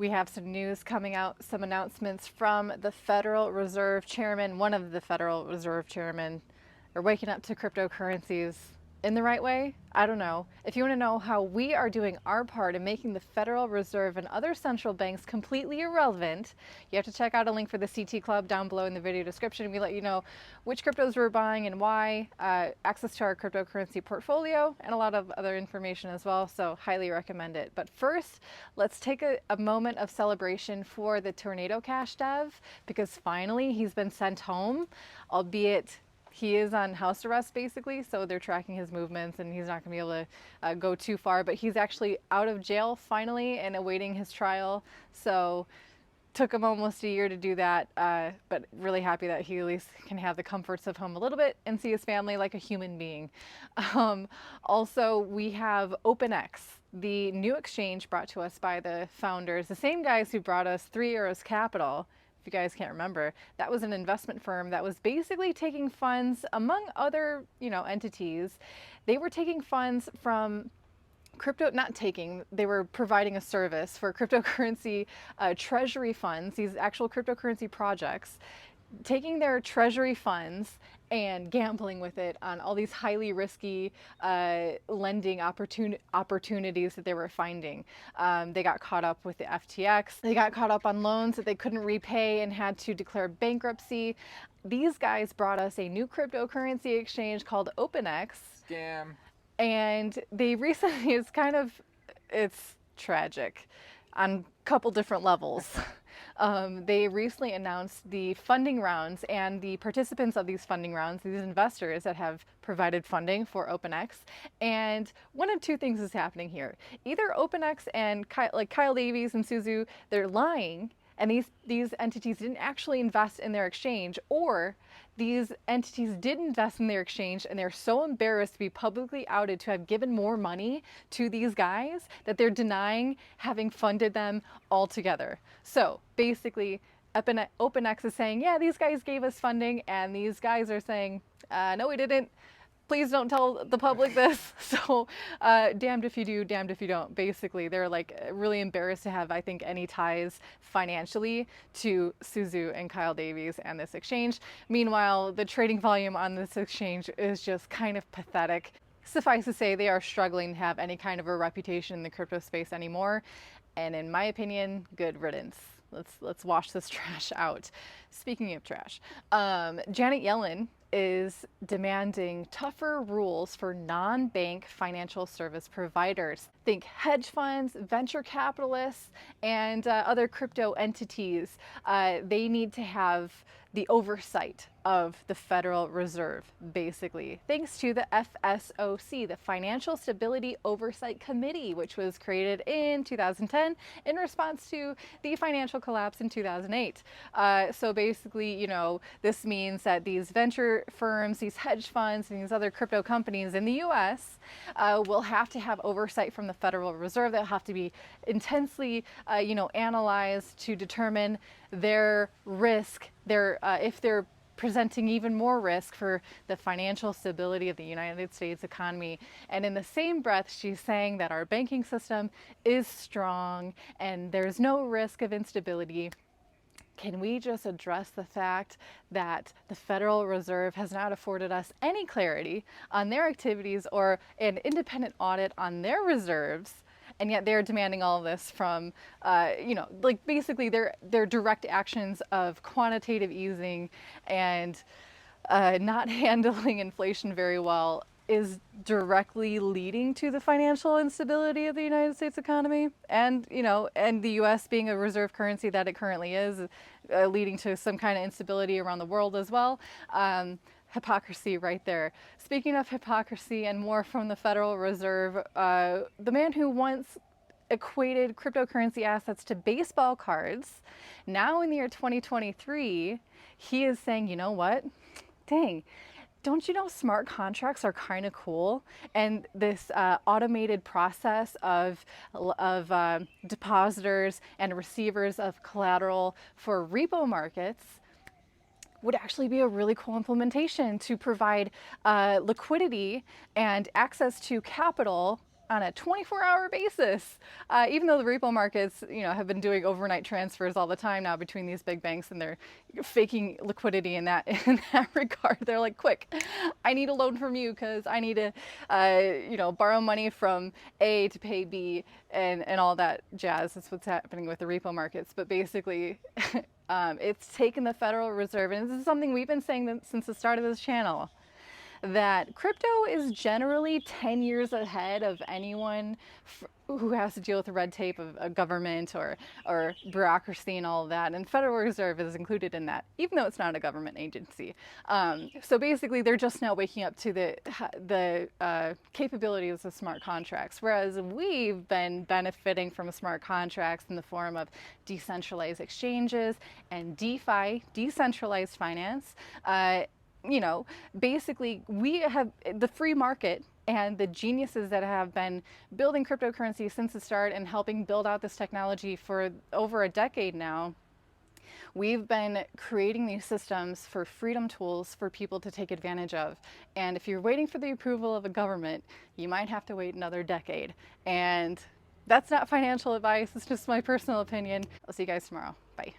We have some news coming out, some announcements from the Federal Reserve Chairman, one of the Federal Reserve Chairmen, are waking up to cryptocurrencies in the right way. I don't know. If you want to know how we are doing our part in making the Federal Reserve and other central banks completely irrelevant, you have to check out a link for the CT Club down below in the video description. We let you know which cryptos we're buying and why, access to our cryptocurrency portfolio, and a lot of other information as well, so highly recommend it. But first, let's take a moment of celebration for the Tornado Cash dev, because finally he's been sent home, albeit he is on house arrest basically, so they're tracking his movements and he's not going to be able to go too far, but he's actually out of jail finally and awaiting his trial. So took him almost a year to do that, but really happy that he at least can have the comforts of home a little bit and see his family like a human being. Also, we have OpenX, the new exchange brought to us by the founders, the same guys who brought us 3 Arrows Capital. If you guys can't remember, that was an investment firm that was basically taking funds, among other, entities. They were taking funds from not taking, they were providing a service for cryptocurrency treasury funds, these actual cryptocurrency projects, taking their treasury funds and gambling with it on all these highly risky lending opportunities that they were finding. They got caught up with the FTX. They got caught up on loans that they couldn't repay and had to declare bankruptcy. These guys brought us a new cryptocurrency exchange called OpenX. Scam. And they recently, it's tragic on a couple different levels. They recently announced the funding rounds, and the participants of these funding rounds, these investors that have provided funding for OpenX. And one of two things is happening here. Either OpenX and Kyle Davies and Suzu, they're lying, and these entities didn't actually invest in their exchange, or these entities did invest in their exchange and they're so embarrassed to be publicly outed to have given more money to these guys that they're denying having funded them altogether. So basically, OpenX is saying, yeah, these guys gave us funding, and these guys are saying, no, we didn't. Please don't tell the public this. So damned if you do, damned if you don't. Basically, they're like really embarrassed to have, I think, any ties financially to Suzu and Kyle Davies and this exchange. Meanwhile, the trading volume on this exchange is just kind of pathetic. Suffice to say, they are struggling to have any kind of a reputation in the crypto space anymore. And in my opinion, good riddance. Let's wash this trash out. Speaking of trash, Janet Yellen is demanding tougher rules for non-bank financial service providers. Think hedge funds, venture capitalists, and other crypto entities. They need to have the oversight of the Federal Reserve, basically, thanks to the FSOC, the Financial Stability Oversight Committee, which was created in 2010 in response to the financial collapse in 2008. So basically, this means that these venture firms, these hedge funds, and these other crypto companies in the US will have to have oversight from the Federal Reserve. They'll have to be intensely, analyzed to determine their risk, if they're presenting even more risk for the financial stability of the United States economy. And in the same breath, she's saying that our banking system is strong and there's no risk of instability. Can we just address the fact that the Federal Reserve has not afforded us any clarity on their activities or an independent audit on their reserves? And yet they're demanding all of this from, basically their direct actions of quantitative easing and not handling inflation very well is directly leading to the financial instability of the United States economy, and the U.S. being a reserve currency that it currently is, leading to some kind of instability around the world as well. Hypocrisy right there. Speaking of hypocrisy and more from the Federal Reserve, the man who once equated cryptocurrency assets to baseball cards, now in the year 2023, he is saying, you know what? Dang, don't you know smart contracts are kind of cool? And this automated process of depositors and receivers of collateral for repo markets would actually be a really cool implementation to provide liquidity and access to capital on a 24-hour basis. Even though the repo markets, have been doing overnight transfers all the time now between these big banks, and they're faking liquidity in that regard. They're like, quick, I need a loan from you because I need to, borrow money from A to pay B, and all that jazz. That's what's happening with the repo markets. But basically, it's taken the Federal Reserve, and this is something we've been saying since the start of this channel, that crypto is generally 10 years ahead of anyone who has to deal with the red tape of a government or bureaucracy and all of that. And Federal Reserve is included in that, even though it's not a government agency. So basically, they're just now waking up to the capabilities of smart contracts, whereas we've been benefiting from smart contracts in the form of decentralized exchanges and DeFi, decentralized finance. Basically, we have the free market and the geniuses that have been building cryptocurrency since the start and helping build out this technology for over a decade now. We've been creating these systems for freedom tools for people to take advantage of. And if you're waiting for the approval of a government, you might have to wait another decade. And that's not financial advice, it's just my personal opinion. I'll see you guys tomorrow. Bye.